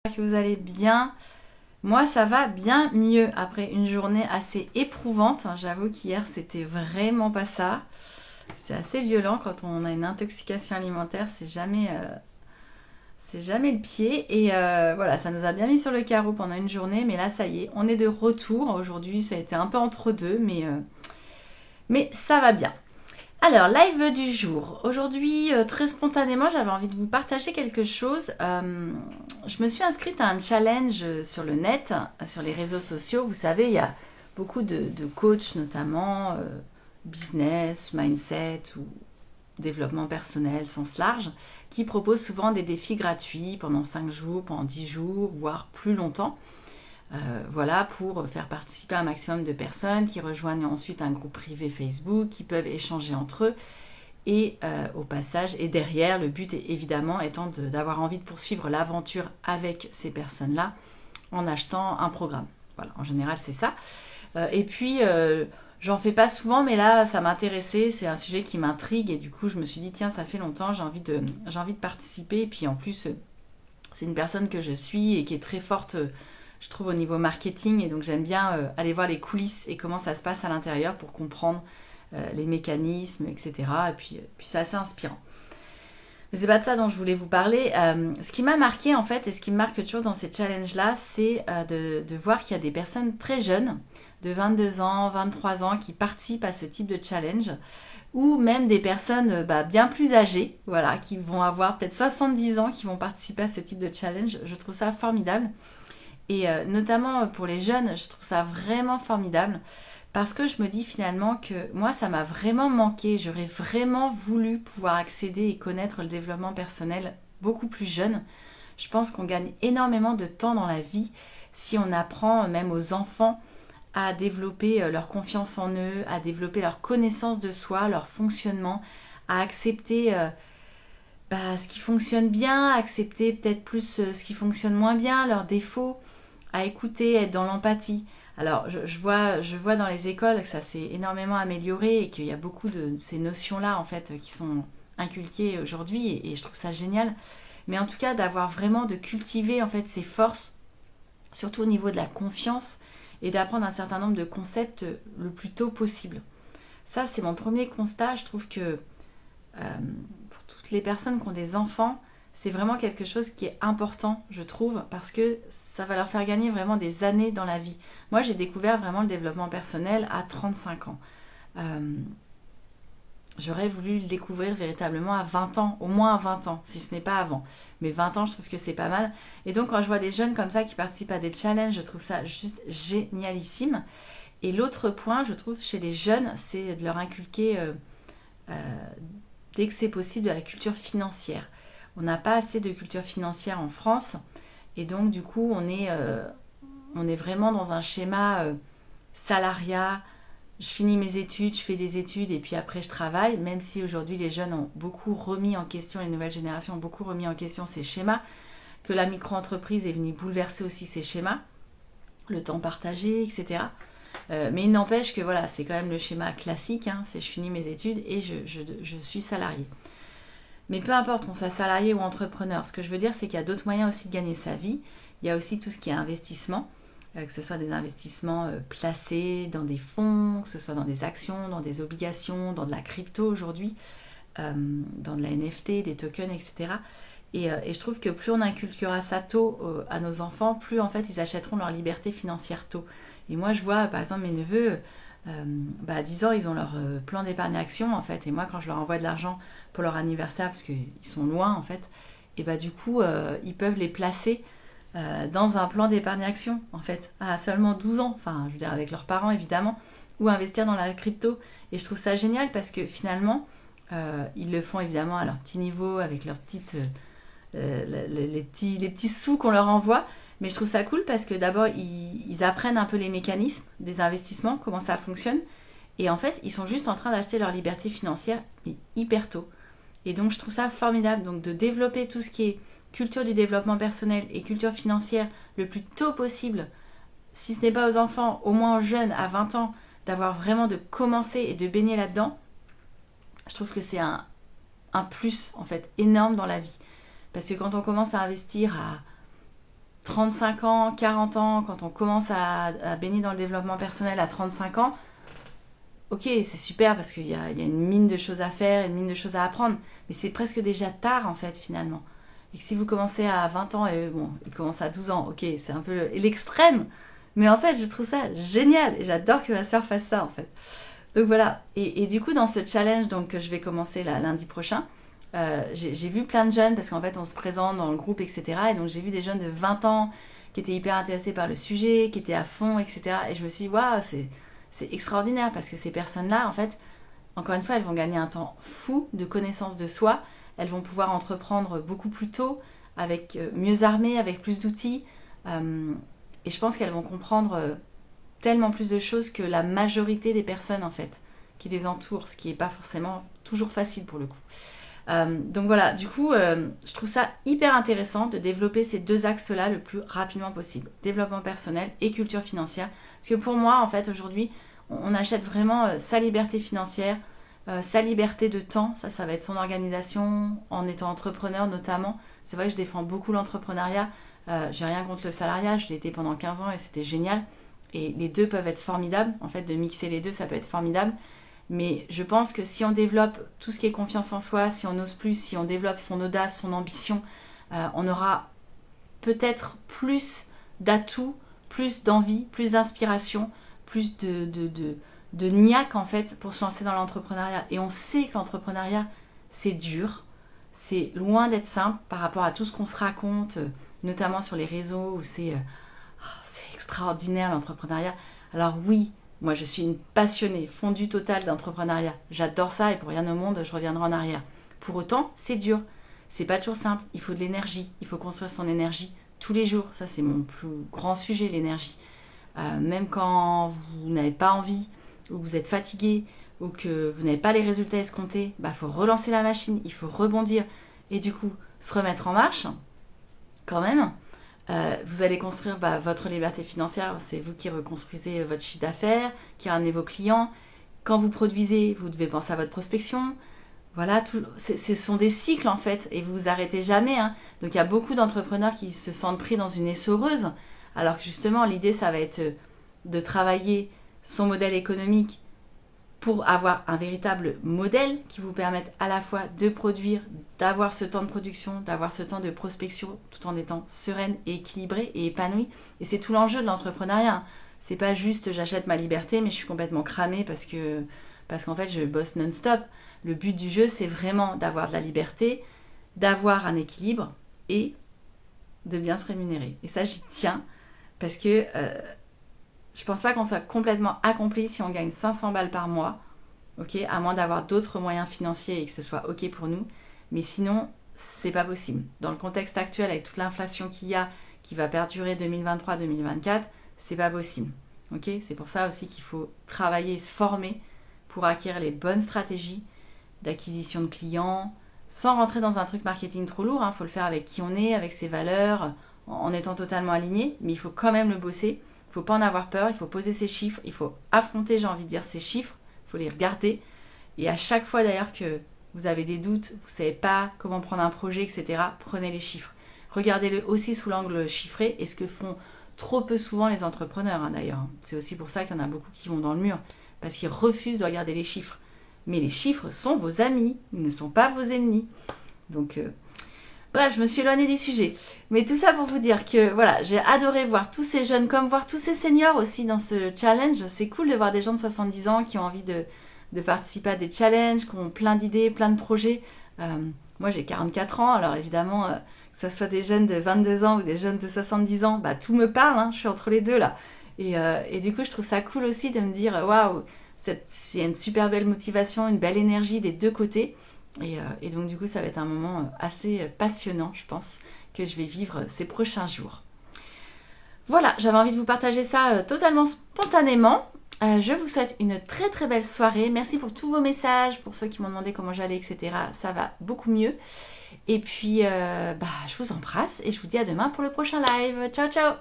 Que vous allez bien. Moi, ça va bien mieux après une journée assez éprouvante. J'avoue qu'hier, c'était vraiment pas ça. C'est assez violent quand on a une intoxication alimentaire. C'est jamais le pied. Et voilà, ça nous a bien mis sur le carreau pendant une journée. Mais là, ça y est, on est de retour. Aujourd'hui, ça a été un peu entre deux, mais ça va bien. Alors, live du jour. Aujourd'hui, très spontanément, j'avais envie de vous partager quelque chose. Je me suis inscrite à un challenge sur le net, sur les réseaux sociaux. Vous savez, il y a beaucoup de coachs, notamment business, mindset ou développement personnel, sens large, qui proposent souvent des défis gratuits pendant 5 jours, pendant 10 jours, voire plus longtemps. Voilà, pour faire participer un maximum de personnes qui rejoignent ensuite un groupe privé Facebook, qui peuvent échanger entre eux. Et au passage, et derrière, le but est évidemment étant d'avoir envie de poursuivre l'aventure avec ces personnes-là en achetant un programme. Voilà, en général, c'est ça. Et puis, j'en fais pas souvent, mais là, ça m'intéressait. C'est un sujet qui m'intrigue. Et du coup, je me suis dit, tiens, ça fait longtemps, j'ai envie de participer. Et puis, en plus, c'est une personne que je suis et qui est très forte, je trouve, au niveau marketing. Et donc, j'aime bien aller voir les coulisses et comment ça se passe à l'intérieur pour comprendre les mécanismes, etc. Et puis c'est assez inspirant. Mais c'est pas de ça dont je voulais vous parler. Ce qui m'a marqué en fait, et ce qui me marque toujours dans ces challenges-là, c'est de voir qu'il y a des personnes très jeunes, de 22 ans, 23 ans, qui participent à ce type de challenge, ou même des personnes bien plus âgées, voilà, qui vont avoir peut-être 70 ans, qui vont participer à ce type de challenge. Je trouve ça formidable. Et notamment pour les jeunes, je trouve ça vraiment formidable. Parce que je me dis finalement que moi, ça m'a vraiment manqué. J'aurais vraiment voulu pouvoir accéder et connaître le développement personnel beaucoup plus jeune. Je pense qu'on gagne énormément de temps dans la vie si on apprend même aux enfants à développer leur confiance en eux, à développer leur connaissance de soi, leur fonctionnement, à accepter ce qui fonctionne bien, à accepter peut-être plus ce qui fonctionne moins bien, leurs défauts, à écouter, être dans l'empathie. Alors, je vois dans les écoles que ça s'est énormément amélioré et qu'il y a beaucoup de ces notions-là, en fait, qui sont inculquées aujourd'hui et je trouve ça génial. Mais en tout cas, de cultiver, en fait, ses forces, surtout au niveau de la confiance et d'apprendre un certain nombre de concepts le plus tôt possible. Ça, c'est mon premier constat. Je trouve que pour toutes les personnes qui ont des enfants, c'est vraiment quelque chose qui est important, je trouve, parce que ça va leur faire gagner vraiment des années dans la vie. Moi, j'ai découvert vraiment le développement personnel à 35 ans. Euh, J'aurais voulu le découvrir véritablement à 20 ans, au moins à 20 ans, si ce n'est pas avant. Mais 20 ans, je trouve que c'est pas mal. Et donc, quand je vois des jeunes comme ça qui participent à des challenges, je trouve ça juste génialissime. Et l'autre point, je trouve, chez les jeunes, c'est de leur inculquer euh, dès que c'est possible, de la culture financière. On n'a pas assez de culture financière en France et donc du coup on est vraiment dans un schéma salariat. Je finis mes études, je fais des études et puis après je travaille, même si aujourd'hui les jeunes ont beaucoup remis en question, les nouvelles générations ont beaucoup remis en question ces schémas, que la micro-entreprise est venue bouleverser aussi ces schémas, le temps partagé, etc. Mais il n'empêche que voilà, c'est quand même le schéma classique, hein, c'est je finis mes études et je suis salarié. Mais peu importe qu'on soit salarié ou entrepreneur, ce que je veux dire, c'est qu'il y a d'autres moyens aussi de gagner sa vie. Il y a aussi tout ce qui est investissement, que ce soit des investissements placés dans des fonds, que ce soit dans des actions, dans des obligations, dans de la crypto aujourd'hui, dans de la NFT, des tokens, etc. Et je trouve que plus on inculquera ça tôt à nos enfants, plus en fait ils achèteront leur liberté financière tôt. Et moi je vois par exemple mes neveux, à 10 ans ils ont leur plan d'épargne action en fait, et moi quand je leur envoie de l'argent pour leur anniversaire, parce qu'ils sont loin en fait, et du coup ils peuvent les placer dans un plan d'épargne action en fait, à seulement 12 ans, enfin je veux dire avec leurs parents évidemment, ou investir dans la crypto. Et je trouve ça génial parce que finalement ils le font évidemment à leur petit niveau, avec leurs petites les petits sous qu'on leur envoie. Mais je trouve ça cool parce que d'abord, ils apprennent un peu les mécanismes des investissements, comment ça fonctionne. Et en fait, ils sont juste en train d'acheter leur liberté financière, mais hyper tôt. Et donc, je trouve ça formidable. Donc, de développer tout ce qui est culture du développement personnel et culture financière le plus tôt possible, si ce n'est pas aux enfants, au moins aux jeunes, à 20 ans, d'avoir vraiment de commencer et de baigner là-dedans, je trouve que c'est un plus, en fait, énorme dans la vie. Parce que quand on commence à investir 35 ans, 40 ans, quand on commence à baigner dans le développement personnel à 35 ans, ok, c'est super parce qu'il y a une mine de choses à faire, une mine de choses à apprendre, mais c'est presque déjà tard en fait finalement. Et que si vous commencez à 20 ans et bon, ils commencent à 12 ans, ok, c'est un peu l'extrême, mais en fait je trouve ça génial et j'adore que ma soeur fasse ça en fait. Donc voilà, et du coup dans ce challenge donc, que je vais commencer là, lundi prochain, j'ai vu plein de jeunes parce qu'en fait on se présente dans le groupe etc. Et donc j'ai vu des jeunes de 20 ans qui étaient hyper intéressés par le sujet, qui étaient à fond etc. Et je me suis dit waouh, c'est extraordinaire parce que ces personnes-là en fait, encore une fois elles vont gagner un temps fou de connaissance de soi, elles vont pouvoir entreprendre beaucoup plus tôt, avec mieux armées, avec plus d'outils, et je pense qu'elles vont comprendre tellement plus de choses que la majorité des personnes en fait qui les entourent, ce qui n'est pas forcément toujours facile pour le coup. Donc voilà, du coup, je trouve ça hyper intéressant de développer ces deux axes-là le plus rapidement possible. Développement personnel et culture financière. Parce que pour moi, en fait, aujourd'hui, on achète vraiment sa liberté financière, sa liberté de temps. Ça va être son organisation en étant entrepreneur notamment. C'est vrai que je défends beaucoup l'entrepreneuriat. J'ai rien contre le salariat, je l'ai été pendant 15 ans et c'était génial. Et les deux peuvent être formidables. En fait, de mixer les deux, ça peut être formidable. Mais je pense que si on développe tout ce qui est confiance en soi, si on ose plus, si on développe son audace, son ambition, on aura peut-être plus d'atouts, plus d'envie, plus d'inspiration, plus de niaque en fait pour se lancer dans l'entrepreneuriat. Et on sait que l'entrepreneuriat, c'est dur, c'est loin d'être simple par rapport à tout ce qu'on se raconte, notamment sur les réseaux où c'est extraordinaire l'entrepreneuriat. Alors oui, moi je suis une passionnée, fondue totale d'entrepreneuriat. J'adore ça et pour rien au monde je reviendrai en arrière. Pour autant, c'est dur. C'est pas toujours simple. Il faut de l'énergie. Il faut construire son énergie tous les jours. Ça c'est mon plus grand sujet, l'énergie. Même quand vous n'avez pas envie, ou vous êtes fatigué, ou que vous n'avez pas les résultats escomptés, il faut relancer la machine, il faut rebondir et du coup se remettre en marche quand même. Vous allez construire votre liberté financière, c'est vous qui reconstruisez votre chiffre d'affaires, qui ramenez vos clients. Quand vous produisez, vous devez penser à votre prospection. Voilà, ce sont des cycles en fait, et vous vous arrêtez jamais. Hein. Donc il y a beaucoup d'entrepreneurs qui se sentent pris dans une essoreuse, alors que justement l'idée ça va être de travailler son modèle économique pour avoir un véritable modèle qui vous permette à la fois de produire, d'avoir ce temps de production, d'avoir ce temps de prospection, tout en étant sereine et équilibrée et épanouie. Et c'est tout l'enjeu de l'entrepreneuriat. C'est pas juste j'achète ma liberté, mais je suis complètement cramée parce qu'en fait je bosse non-stop. Le but du jeu, c'est vraiment d'avoir de la liberté, d'avoir un équilibre et de bien se rémunérer. Et ça, j'y tiens parce que je pense pas qu'on soit complètement accompli si on gagne 500 balles par mois, ok, à moins d'avoir d'autres moyens financiers et que ce soit ok pour nous. Mais sinon, c'est pas possible. Dans le contexte actuel, avec toute l'inflation qu'il y a, qui va perdurer 2023-2024, c'est pas possible. Ok, c'est pour ça aussi qu'il faut travailler et se former pour acquérir les bonnes stratégies d'acquisition de clients, sans rentrer dans un truc marketing trop lourd. Faut le faire avec qui on est, avec ses valeurs, en étant totalement aligné, mais il faut quand même le bosser. Il ne faut pas en avoir peur, il faut poser ses chiffres, il faut affronter, j'ai envie de dire, ces chiffres, il faut les regarder. Et à chaque fois d'ailleurs que vous avez des doutes, vous ne savez pas comment prendre un projet, etc., prenez les chiffres. Regardez-le aussi sous l'angle chiffré, et ce que font trop peu souvent les entrepreneurs d'ailleurs. C'est aussi pour ça qu'il y en a beaucoup qui vont dans le mur, parce qu'ils refusent de regarder les chiffres. Mais les chiffres sont vos amis, ils ne sont pas vos ennemis. Donc bref, je me suis éloignée du sujet. Mais tout ça pour vous dire que voilà, j'ai adoré voir tous ces jeunes, comme voir tous ces seniors aussi dans ce challenge. C'est cool de voir des gens de 70 ans qui ont envie de participer à des challenges, qui ont plein d'idées, plein de projets. Moi, j'ai 44 ans, alors évidemment, que ce soit des jeunes de 22 ans ou des jeunes de 70 ans, tout me parle, hein, je suis entre les deux là. Et du coup, je trouve ça cool aussi de me dire, waouh, il y a une super belle motivation, une belle énergie des deux côtés. Et donc du coup ça va être un moment assez passionnant je pense que je vais vivre ces prochains jours. Voilà, j'avais envie de vous partager ça totalement spontanément. Je vous souhaite une très très belle soirée. Merci pour tous vos messages, pour ceux qui m'ont demandé comment j'allais, etc. Ça va beaucoup mieux. Et puis je vous embrasse et je vous dis à demain pour le prochain live. Ciao ciao.